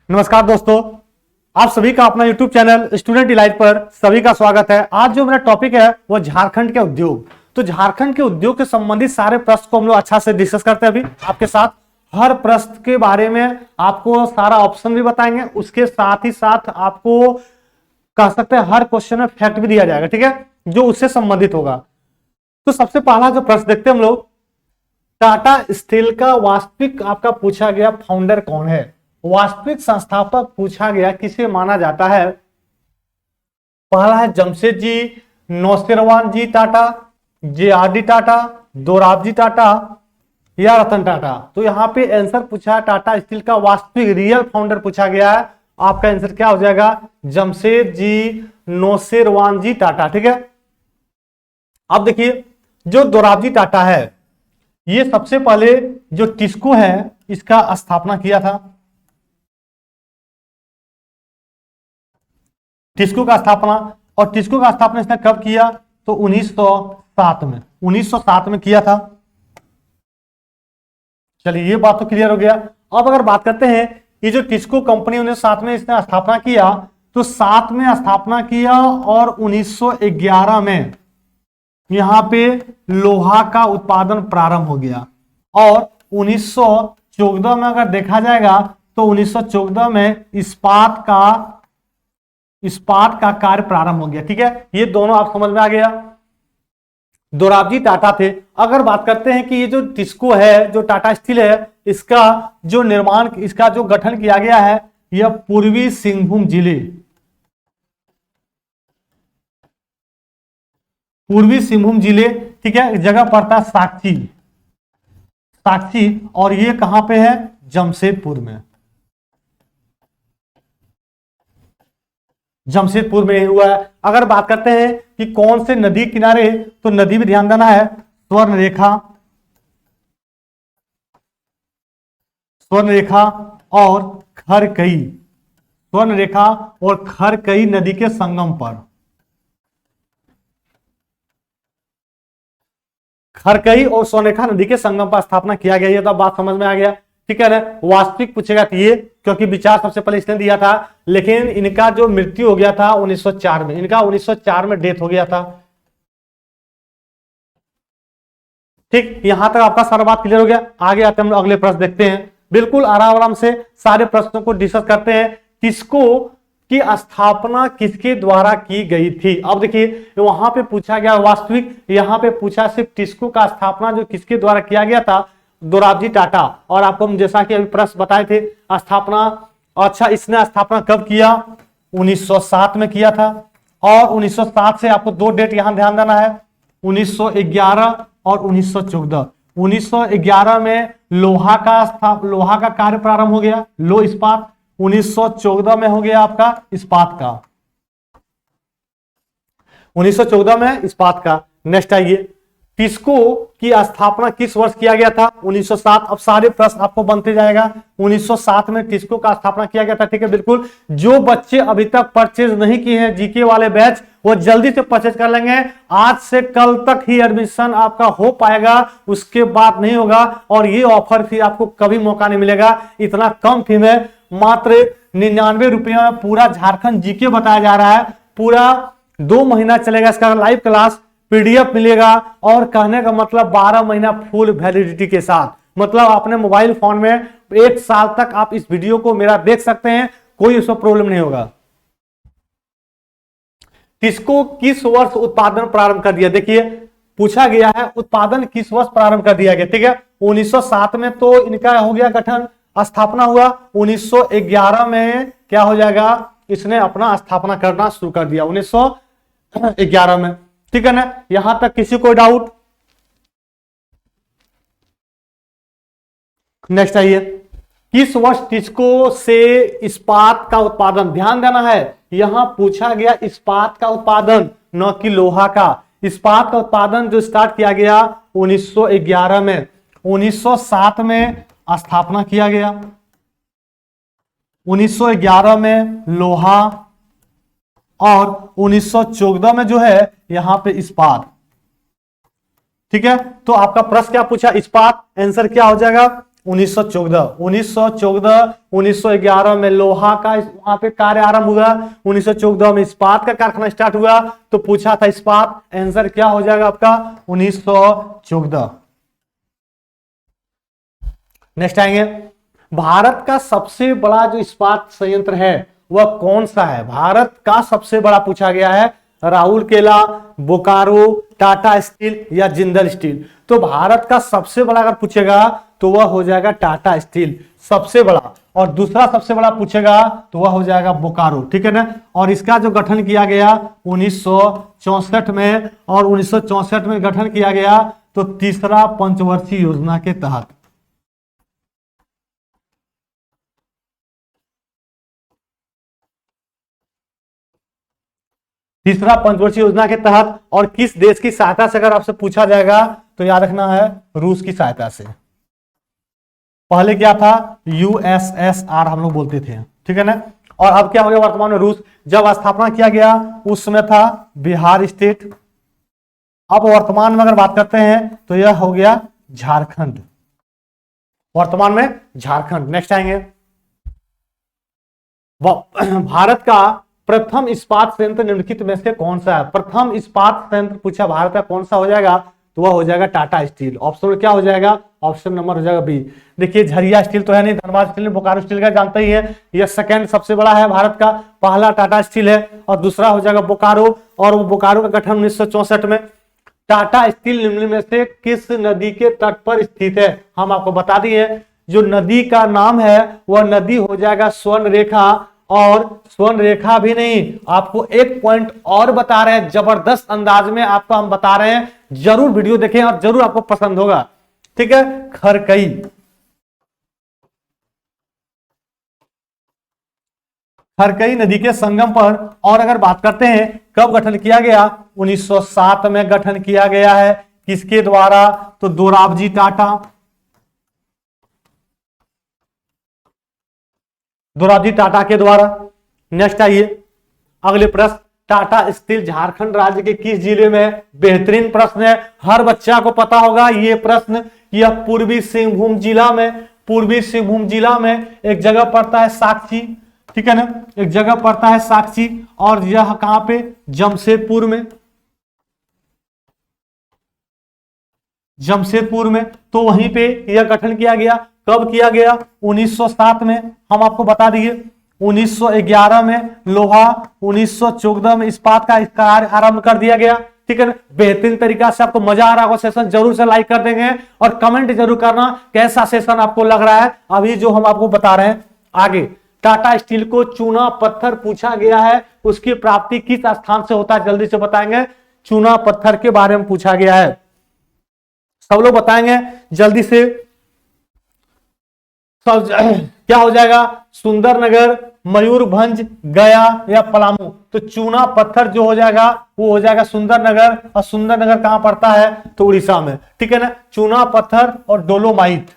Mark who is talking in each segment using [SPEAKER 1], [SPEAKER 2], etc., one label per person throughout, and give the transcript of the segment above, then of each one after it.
[SPEAKER 1] नमस्कार दोस्तों, आप सभी का अपना YouTube चैनल स्टूडेंट डिलाइट पर सभी का स्वागत है। आज जो मेरा टॉपिक है वो झारखंड के उद्योग। तो झारखंड के उद्योग के संबंधित सारे प्रश्न को हम लोग अच्छा से डिस्कस करते हैं अभी आपके साथ। हर प्रश्न के बारे में आपको सारा ऑप्शन भी बताएंगे, उसके साथ ही साथ आपको कह सकते हैं हर क्वेश्चन में फैक्ट भी दिया जाएगा, ठीक है, जो उससे संबंधित होगा। तो सबसे पहला जो प्रश्न देखते हैं हम लोग, टाटा स्टील का वास्तविक आपका पूछा गया फाउंडर कौन है। वास्तविक संस्थापक पूछा गया किसे माना जाता है। पहला है जमशेद जी, नौसेरवान जी टाटा, JRD टाटा, दोराबजी टाटा या रतन टाटा। तो यहां पे आंसर पूछा टाटा स्टील का वास्तविक रियल फाउंडर पूछा गया है। आपका आंसर क्या हो जाएगा, जमशेद जी नौसेरवान जी टाटा, ठीक है। अब देखिए जो दोराबजी टाटा है, ये सबसे पहले जो टिस्को है इसका स्थापना किया था। टिस्को का स्थापना, और टिस्को का स्थापना इसने कब किया, तो 1907 में 1907 में किया था। चलिए ये बात तो क्लियर हो गया। अब अगर बात करते हैं ये जो टिस्को कंपनी 1907 में इसने स्थापना किया, तो 7 में स्थापना किया और 1911 में यहां पे लोहा का उत्पादन प्रारंभ हो गया। और 1914 में अगर देखा जाएगा तो 1914 में इस्पात का कार्य प्रारंभ हो गया, ठीक है। ये दोनों आप समझ में आ गया। दोराबजी टाटा थे। अगर बात करते हैं कि ये जो टिस्को है, जो टाटा स्टील है, इसका जो निर्माण, इसका जो गठन किया गया है, यह पूर्वी सिंहभूम जिले, ठीक है, जगह पड़ता है साक्षी, और ये कहां पे है, जमशेदपुर में हुआ है। अगर बात करते हैं कि कौन से नदी किनारे, तो नदी भी ध्यान देना है, स्वर्णरेखा और खरकई नदी के संगम पर। खरकई और स्वर्णरेखा नदी के संगम पर स्थापना किया गया। ये तो बात समझ में आ गया, ठीक है ना। वास्तविक पूछेगा तो ये, क्योंकि विचार सबसे पहले इसने दिया था, लेकिन इनका जो मृत्यु हो गया था 1904 में, इनका 1904 में डेथ हो गया था। ठीक, यहां तक आपका सारा बात क्लियर हो गया। आगे आते हैं हम अगले प्रश्न देखते हैं। बिल्कुल आराम से सारे प्रश्नों को डिस्कस करते हैं। टिस्को की स्थापना किसके द्वारा की गई थी। अब देखिए वहां पे पूछा गया वास्तविक, यहां पे पूछा सिर्फ टिस्को का स्थापना जो किसके द्वारा किया गया था, दोराबजी टाटा। और आपको हम जैसा कि अभी प्रश्न बताए थे स्थापना, अच्छा इसने स्थापना कब किया, 1907 में किया था। और 1907 से आपको दो डेट यहां ध्यान देना है, 1911 और 1914। 1911 में लोहा का कार्य प्रारंभ हो गया, लो इस्पात। 1914 में हो गया आपका इस्पात का, 1914 में इस्पात का। नेक्स्ट आइए, टिस्को की स्थापना किस वर्ष किया गया था, 1907। अब सारे प्रश्न आपको बनते जाएगा। 1907 में टिस्को का स्थापना किया गया था, ठीक है। बिल्कुल, जो बच्चे अभी तक परचेज नहीं किए हैं जीके वाले बैच, वो जल्दी से परचेज कर लेंगे। आज से कल तक ही एडमिशन आपका हो पाएगा, उसके बाद नहीं होगा। और ये ऑफर फिर आपको कभी मौका नहीं मिलेगा। इतना कम फी में मात्र 99 रुपये में पूरा झारखंड जीके बताया जा रहा है। पूरा 2 महीना चलेगा इसका लाइव क्लास, PDF मिलेगा। और कहने का मतलब 12 महीना फुल वैलिडिटी के साथ, मतलब अपने मोबाइल फोन में 1 साल तक आप इस वीडियो को मेरा देख सकते हैं, कोई उसमें प्रॉब्लम नहीं होगा। टिस्को किस वर्ष उत्पादन प्रारंभ कर दिया, देखिए पूछा गया है उत्पादन किस वर्ष प्रारंभ कर दिया गया, ठीक है। 1907 में तो इनका हो गया गठन, स्थापना हुआ। 1911 में क्या हो जाएगा, इसने अपना स्थापना करना शुरू कर दिया 1911 में, ठीक है ना। यहां तक किसी को डाउट। नेक्स्ट आइए, किस वर्ष टिस्को से इस्पात का उत्पादन, ध्यान देना है यहां पूछा गया इस्पात का उत्पादन, न कि लोहा का। इस्पात का उत्पादन जो स्टार्ट किया गया 1911 में, 1907 में स्थापना किया गया, 1911 में लोहा, और 1914 में जो है यहां पे इस्पात, ठीक है। तो आपका प्रश्न क्या पूछा, इस्पात, आंसर क्या हो जाएगा 1914, 1914, 1911 में लोहा का वहां पे कार्य आरंभ हुआ, 1914 में इस्पात का कारखाना स्टार्ट हुआ। तो पूछा था इस्पात, आंसर क्या हो जाएगा आपका 1914। नेक्स्ट आएंगे, भारत का सबसे बड़ा जो इस्पात संयंत्र है वह कौन सा है? भारत का सबसे बड़ा पूछा गया है, राउरकेला, बोकारो, टाटा स्टील या जिंदल स्टील। तो भारत का सबसे बड़ा अगर पूछेगा तो वह हो जाएगा टाटा स्टील, सबसे बड़ा। और दूसरा सबसे बड़ा पूछेगा तो वह हो जाएगा बोकारो, ठीक है ना। और इसका जो गठन किया गया 1964 में, और 1964 में गठन किया गया तो तीसरा पंचवर्षीय योजना के तहत। तीसरा पंचवर्षीय योजना के तहत। और किस देश की सहायता से अगर आपसे पूछा जाएगा तो याद रखना है रूस की सहायता से। पहले क्या था? यूएसएसआर हम लोग बोलते थे, ठीक है ना। और अब क्या हो गया वर्तमान में रूस। जब स्थापना किया गया उस समय था बिहार स्टेट। अब वर्तमान में अगर बात करते हैं तो यह हो गया झारखंड, वर्तमान में झारखंड। नेक्स्ट आएंगे, भारत का प्रथम इस्पात संयंत्र निम्नलिखित में से कौन सा है? प्रथम इस्पात संयंत्र पूछा भारत का कौन सा हो जाएगा तो वह हो जाएगा टाटा स्टील। ऑप्शन में क्या हो जाएगा? ऑप्शन नंबर हो जाएगा बी। देखिए झरिया स्टील तो है नहीं, धनबाद स्टील, बोकारो स्टील का जानते ही है, यह सेकंड सबसे बड़ा है भारत का, पहला टाटा स्टील है और दूसरा हो जाएगा बोकारो। और वो बोकारो का गठन 1964 में। टाटा स्टील निम्न में से किस नदी के तट पर स्थित है? हम आपको बता दिए, जो नदी का नाम है वह नदी हो जाएगा स्वर्ण रेखा। और स्वर्ण रेखा भी नहीं, आपको एक पॉइंट और बता रहे हैं, जबरदस्त अंदाज में आपको हम बता रहे हैं, जरूर वीडियो देखें और जरूर आपको पसंद होगा, ठीक है। खरकई, खरकई नदी के संगम पर। और अगर बात करते हैं कब गठन किया गया, 1907 में गठन किया गया है। किसके द्वारा? तो दोराबजी टाटा, दोराबजी टाटा के द्वारा। नेक्स्ट आइए अगले प्रश्न, टाटा स्टील झारखंड राज्य के किस जिले में है? बेहतरीन प्रश्न है, हर बच्चा को पता होगा ये प्रश्न। यह पूर्वी सिंहभूम जिला में, पूर्वी सिंहभूम जिला में एक जगह पड़ता है साक्षी, ठीक है ना, एक जगह पड़ता है साक्षी। और यह कहां पे? जमशेदपुर में, जमशेदपुर में। तो वहीं पे यह गठन किया गया। कब किया गया? 1907 में, हम आपको बता दिए। 1911 में लोहा, 1914 में इस्पात का कार्य आरंभ कर दिया गया, ठीक है ना। बेहतरीन तरीका से आपको मजा आ रहा होगा, सेशन जरूर से लाइक कर देंगे और कमेंट जरूर करना कैसा सेशन आपको लग रहा है अभी जो हम आपको बता रहे हैं। आगे टाटा स्टील को चूना पत्थर पूछा गया है, उसकी प्राप्ति किस स्थान से होता है? जल्दी से बताएंगे, चूना पत्थर के बारे में पूछा गया है, सब लोग बताएंगे जल्दी से। सब क्या हो जाएगा? सुंदरनगर, मयूरभंज, गया या पलामू? तो चूना पत्थर जो हो जाएगा वो हो जाएगा सुंदरनगर। और सुंदरनगर कहां पड़ता है? तो उड़ीसा में, ठीक है ना। चूना पत्थर और डोलोमाइट,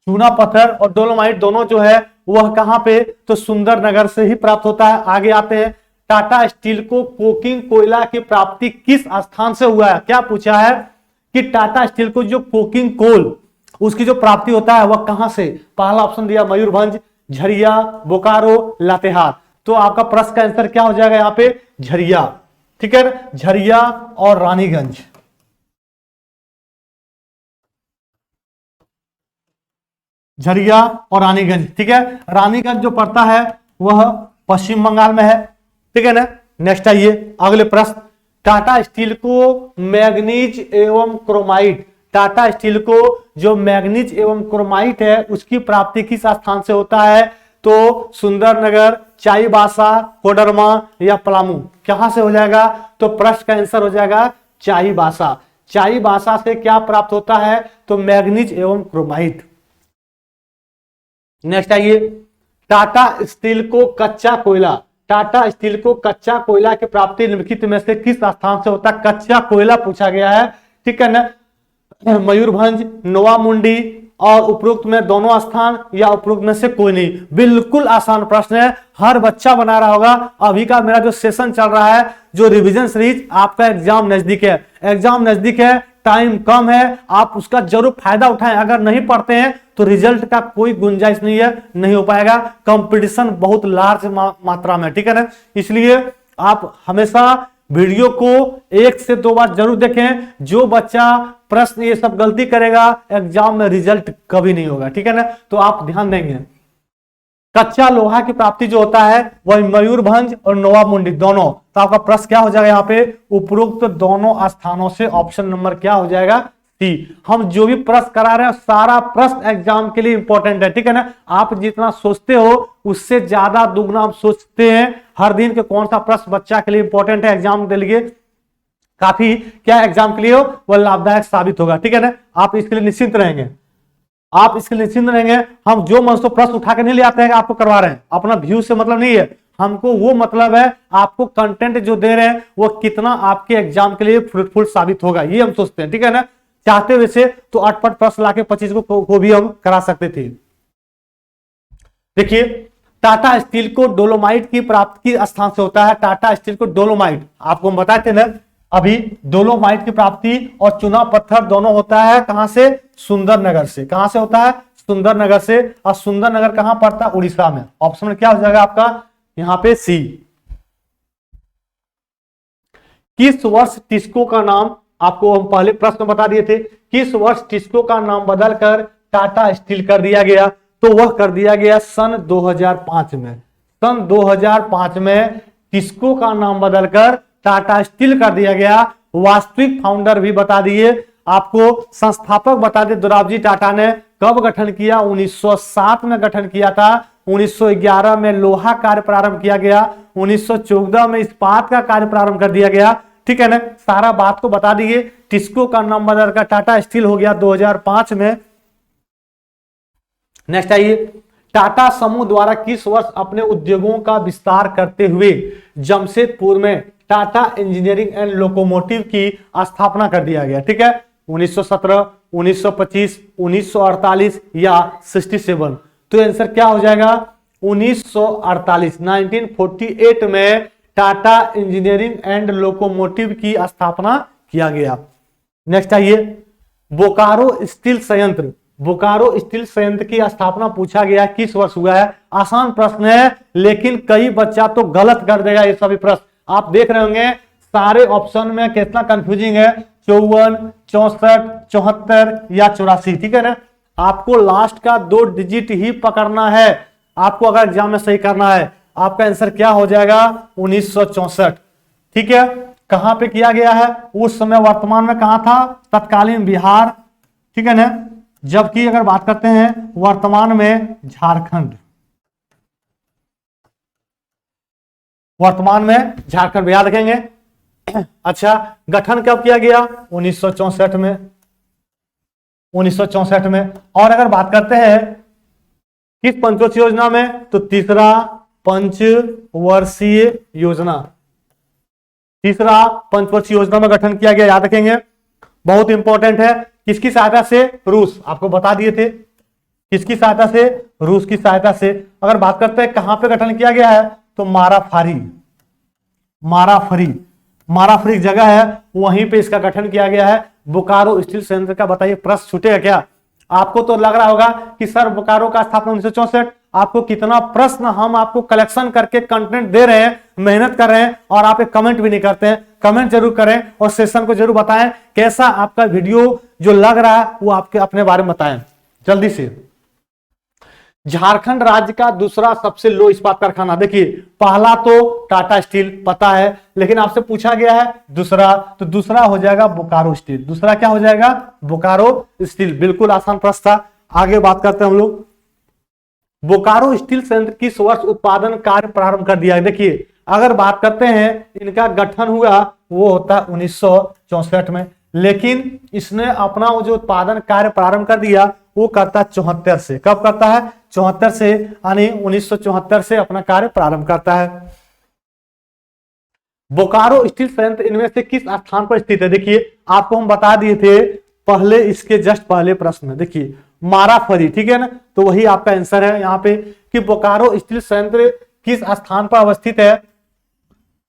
[SPEAKER 1] चूना पत्थर और डोलोमाइट दोनों जो है वह कहां पे? तो सुंदरनगर से ही प्राप्त होता है। आगे आते हैं, टाटा स्टील को कोकिंग कोयला की प्राप्ति किस स्थान से हुआ है? क्या पूछा है कि टाटा स्टील को जो कोकिंग कोल उसकी जो प्राप्ति होता है वह कहां से? पहला ऑप्शन दिया मयूरभंज, झरिया, बोकारो, लातेहार। तो आपका प्रश्न का आंसर क्या हो जाएगा यहां पे? झरिया, ठीक है, झरिया और रानीगंज। झरिया और रानीगंज, ठीक है। रानीगंज जो पड़ता है वह पश्चिम बंगाल में है, ठीक है ना। नेक्स्ट आइए अगले प्रश्न, टाटा स्टील को मैग्नीज एवं क्रोमाइट, टाटा स्टील को जो मैग्नीज एवं क्रोमाइट है उसकी प्राप्ति किस स्थान से होता है? तो सुंदरनगर, चाईबासा, कोडरमा या पलामू? कहां से हो जाएगा? तो प्रश्न का आंसर हो जाएगा चाईबासा। चाईबासा से क्या प्राप्त होता है? तो मैग्नीज एवं क्रोमाइट। नेक्स्ट आइए, टाटा स्टील को कच्चा कोयला, टाटा स्टील को कच्चा कोयला की प्राप्ति निम्नलिखित में से किस स्थान से होता है? कच्चा कोयला पूछा गया है, ठीक है ना। मयूरभंज, नोवामुंडी और उपरोक्त में दोनों स्थान या उपरोक्त में से कोई नहीं? बिल्कुल आसान प्रश्न है, हर बच्चा बना रहा होगा। अभी का मेरा जो सेशन चल रहा है, जो रिवीजन सीरीज, आपका एग्जाम नजदीक है, एग्जाम नजदीक है, टाइम कम है, आप उसका जरूर फायदा उठाएं। अगर नहीं पढ़ते हैं तो रिजल्ट का कोई गुंजाइश नहीं है, नहीं हो पाएगा। कंपटीशन बहुत लार्ज मात्रा में, ठीक है ना। इसलिए आप हमेशा वीडियो को 1 से 2 बार जरूर देखें। जो बच्चा प्रश्न ये सब गलती करेगा एग्जाम में रिजल्ट कभी नहीं होगा, ठीक है ना। तो आप ध्यान देंगे। कच्चा लोहा की प्राप्ति जो होता है वह मयूरभंज और नवाबमुंडी दोनों। तो आपका प्रश्न क्या हो जाएगा यहाँ पे, उपरोक्त दोनों स्थानों से ऑप्शन नंबर क्या हो जाएगा, सी। हम जो भी प्रश्न करा रहे हैं सारा प्रश्न एग्जाम के लिए इंपॉर्टेंट है, ठीक है ना। आप जितना सोचते हो उससे ज्यादा दुगना आप सोचते हैं हर दिन के कौन सा प्रश्न बच्चा के लिए इंपॉर्टेंट है, एग्जाम के लिए काफी क्या एग्जाम के लिए हो वह लाभदायक साबित होगा, ठीक है ना। आप इसके लिए निश्चिंत रहेंगे, आप इसके लिए निश्चिंत रहेंगे। हम जो मन से प्रश्न उठा के नहीं ले आते हैं आपको करवा रहे हैं, अपना व्यू से मतलब नहीं है हमको, वो मतलब है आपको कंटेंट जो दे रहे हैं वो कितना आपके एग्जाम के लिए फ्रूटफुल साबित होगा, ये हम सोचते हैं, ठीक है ना। चाहते वैसे तो अटपट प्रश्न लाके 25 को भी हम करा सकते थे। देखिए टाटा स्टील को डोलोमाइट की प्राप्ति किस स्थान से होता है। टाटा स्टील को डोलोमाइट आपको हम बताए थे ना अभी, डोलोमाइट की प्राप्ति और चुना पत्थर दोनों होता है कहां से, सुंदरनगर से। कहां से होता है, सुंदरनगर से। और सुंदरनगर कहां पड़ता है, उड़ीसा में। ऑप्शन में क्या हो जाएगा आपका यहां पे सी। किस वर्ष टिस्को का नाम, आपको हम पहले प्रश्न बता दिए थे, किस वर्ष टिस्को का नाम बदलकर टाटा स्टील कर दिया गया। तो वह कर दिया गया सन 2005 में। सन 2005 में टिस्को का नाम बदलकर टाटा स्टील कर दिया गया। वास्तविक फाउंडर भी बता दिए आपको, संस्थापक बता दे दोराबजी टाटा ने कब गठन किया, 1907 में गठन किया था। 1911 में लोहा कार्य प्रारंभ किया गया। 1914 में इस्पात का कार्य प्रारंभ कर दिया गया, ठीक है ना। सारा बात को बता दिए। टिस्को का नाम बदलकर टाटा स्टील हो गया 2005 में। नेक्स्ट आइए, टाटा समूह द्वारा किस वर्ष अपने उद्योगों का विस्तार करते हुए जमशेदपुर में टाटा इंजीनियरिंग एंड लोकोमोटिव की स्थापना कर दिया गया, ठीक है। 1917, 1925, 1948 या 67। तो आंसर क्या हो जाएगा 1948, 1948 में टाटा इंजीनियरिंग एंड लोकोमोटिव की स्थापना किया गया। नेक्स्ट आइए, बोकारो स्टील संयंत्र, बोकारो स्टील संयंत्र की स्थापना पूछा गया किस वर्ष हुआ है। आसान प्रश्न है लेकिन कई बच्चा तो गलत कर देगा ये सभी प्रश्न। आप देख रहे होंगे सारे ऑप्शन में कितना कंफ्यूजिंग है, 54, 64, 74 या 84, ठीक है ना। आपको लास्ट का 2 डिजिट ही पकड़ना है आपको, अगर एग्जाम में सही करना है। आपका आंसर क्या हो जाएगा 1964, ठीक है। कहां पे किया गया है, उस समय वर्तमान में कहां था, तत्कालीन बिहार, ठीक है ना। जबकि अगर बात करते हैं वर्तमान में झारखंड, वर्तमान में झारखंड, याद रखेंगे। अच्छा, गठन कब किया गया 1964 में, 1964 में। और अगर बात करते हैं किस पंचवर्षीय योजना में, तो तीसरा पंचवर्षीय योजना, तीसरा पंचवर्षीय योजना में गठन किया गया, याद रखेंगे, बहुत इंपॉर्टेंट है। किसकी सहायता से, रूस, आपको बता दिए थे किसकी सहायता से, रूस की सहायता से। अगर बात करते हैं कहां पे गठन किया गया है, तो माराफारी, माराफरी, माराफरी एक जगह है वहीं पे इसका गठन किया गया है। बोकारो स्टील संयंत्र का बताइए प्रश्न छूटेगा क्या। आपको तो लग रहा होगा कि सर बोकारो का स्थापना 1964, आपको कितना प्रश्न हम आपको कलेक्शन करके कंटेंट दे रहे हैं, मेहनत कर रहे हैं, और आप एक कमेंट भी नहीं करते हैं। कमेंट जरूर करें और सेशन को जरूर बताएं कैसा आपका वीडियो जो लग रहा है वो आपके अपने बारे में बताएं जल्दी से। झारखंड राज्य का दूसरा सबसे लो इस्पात कारखाना, देखिए पहला तो टाटा स्टील पता है, लेकिन आपसे पूछा गया है दूसरा, तो दूसरा हो जाएगा बोकारो स्टील। दूसरा क्या हो जाएगा, बोकारो स्टील। बिल्कुल आसान प्रश्न था। आगे बात करते हैं हम लोग, बोकारो स्टील संयंत्र किस वर्ष उत्पादन कार्य प्रारंभ कर दिया है। देखिए अगर बात करते हैं इनका गठन हुआ वो होता है 1964 में, लेकिन इसने अपना वो जो उत्पादन कार्य प्रारंभ कर दिया वो करता है 74 से। कब करता है, 74 से, यानी 1974 से अपना कार्य प्रारंभ करता है। बोकारो स्टील संयंत्र इनमें से किस स्थान पर स्थित है। देखिए आपको हम बता दिए थे पहले, इसके जस्ट पहले प्रश्न में, देखिए माराफरी, ठीक है ना। तो वही आपका आंसर है यहाँ पे कि बोकारो स्टील संयंत्र किस स्थान पर अवस्थित है,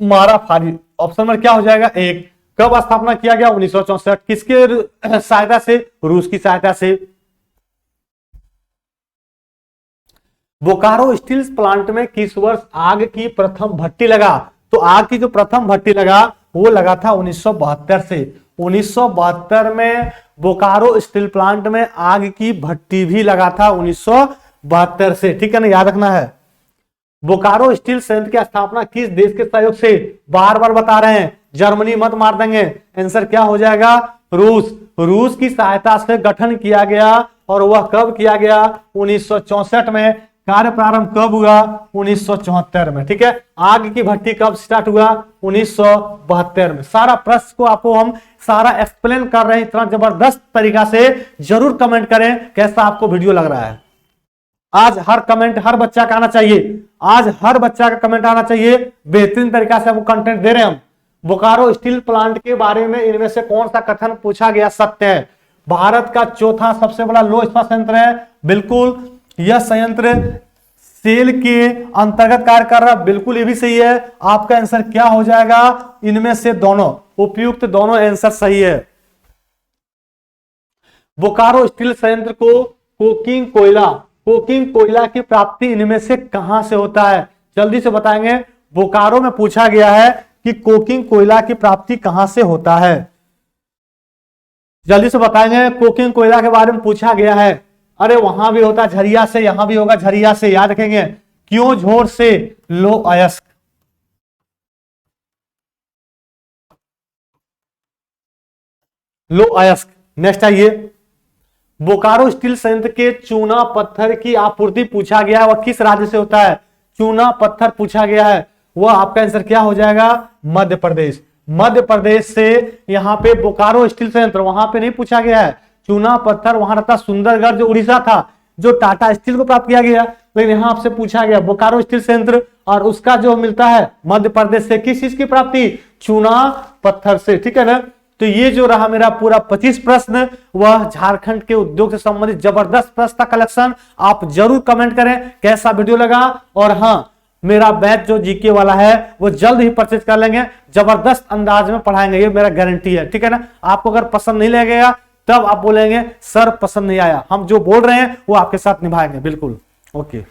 [SPEAKER 1] माराफरी। ऑप्शन नंबर क्या हो जाएगा 1। कब स्थापना किया गया? 1964। किसके सहायता से? रूस की सहायता से। बोकारो स्टील प्लांट में किस वर्ष आग की प्रथम भट्टी लगा? तो आग की जो प्रथम भट्टी लगा वो लगा था 1972 से। 1972 में बोकारो स्टील प्लांट में आग की भट्टी भी लगा था 1972 से, ठीक है ना, याद रखना है। बोकारो स्टील संयंत्र की स्थापना किस देश के सहयोग से? बार बार बता रहे हैं, जर्मनी मत मार देंगे, आंसर क्या हो जाएगा? रूस। रूस की सहायता से गठन किया गया और वह कब किया गया? 1964 में। कार्य प्रारंभ कब हुआ? 1974 में, ठीक है। आग की भट्टी कब स्टार्ट हुआ? 1972 में। सारा प्रश्न को आपको हम सारा एक्सप्लेन कर रहे हैं इतना जबरदस्त तरीका से। जरूर कमेंट करें कैसा आपको वीडियो लग रहा है। आज हर कमेंट हर बच्चा का आना चाहिए, आज हर बच्चा का कमेंट आना चाहिए। बेहतरीन तरीका से आपको कंटेंट दे रहे हैं हम। बोकारो स्टील प्लांट के बारे में इनमें से कौन सा कथन पूछा गया सत्य है? भारत का चौथा सबसे बड़ा लौह इस्पात संयंत्र है, बिल्कुल। यह संयंत्र सेल के अंतर्गत कार्य कर रहा, बिल्कुल ये भी सही है। आपका आंसर क्या हो जाएगा? इनमें से दोनों, उपयुक्त दोनों आंसर सही है। बोकारो स्टील संयंत्र को कोकिंग कोयला की प्राप्ति इनमें से कहां से होता है? जल्दी से बताएंगे। बोकारो में पूछा गया है कि कोकिंग कोयला की प्राप्ति कहां से होता है। जल्दी से बताएंगे। कोकिंग कोयला के बारे में पूछा गया है। अरे वहां भी होता झरिया से, यहां भी होगा झरिया से, याद रखेंगे। क्यों झोर से? लो अयस्क। लो अयस्क। नेक्स्ट आइए। बोकारो स्टील संयंत्र के चूना पत्थर की आपूर्ति पूछा गया है, वह किस राज्य से होता है? चूना पत्थर पूछा गया है, वह आपका आंसर क्या हो जाएगा? मध्य प्रदेश। मध्य प्रदेश से यहां पे बोकारो स्टील संयंत्र, वहां पे नहीं पूछा गया है। चूना पत्थर वहां रहता सुंदरगढ़ जो उड़ीसा था, जो टाटा स्टील को प्राप्त किया गया, लेकिन यहां आपसे पूछा गया बोकारो स्टील संयंत्र और उसका जो मिलता है मध्य प्रदेश से। किस चीज की प्राप्ति? चूना पत्थर से, ठीक है ना। तो ये जो रहा मेरा पूरा 25 प्रश्न, वह झारखंड के उद्योग से संबंधित जबरदस्त प्रश्न का कलेक्शन। आप जरूर कमेंट करें कैसा वीडियो लगा। और हाँ, मेरा बैच जो जीके वाला है वो जल्द ही परचेज कर लेंगे, जबरदस्त अंदाज में पढ़ाएंगे, ये मेरा गारंटी है, ठीक है ना। आपको अगर पसंद नहीं लगेगा तब आप बोलेंगे सर पसंद नहीं आया, हम जो बोल रहे हैं वो आपके साथ निभाएंगे, बिल्कुल। ओके।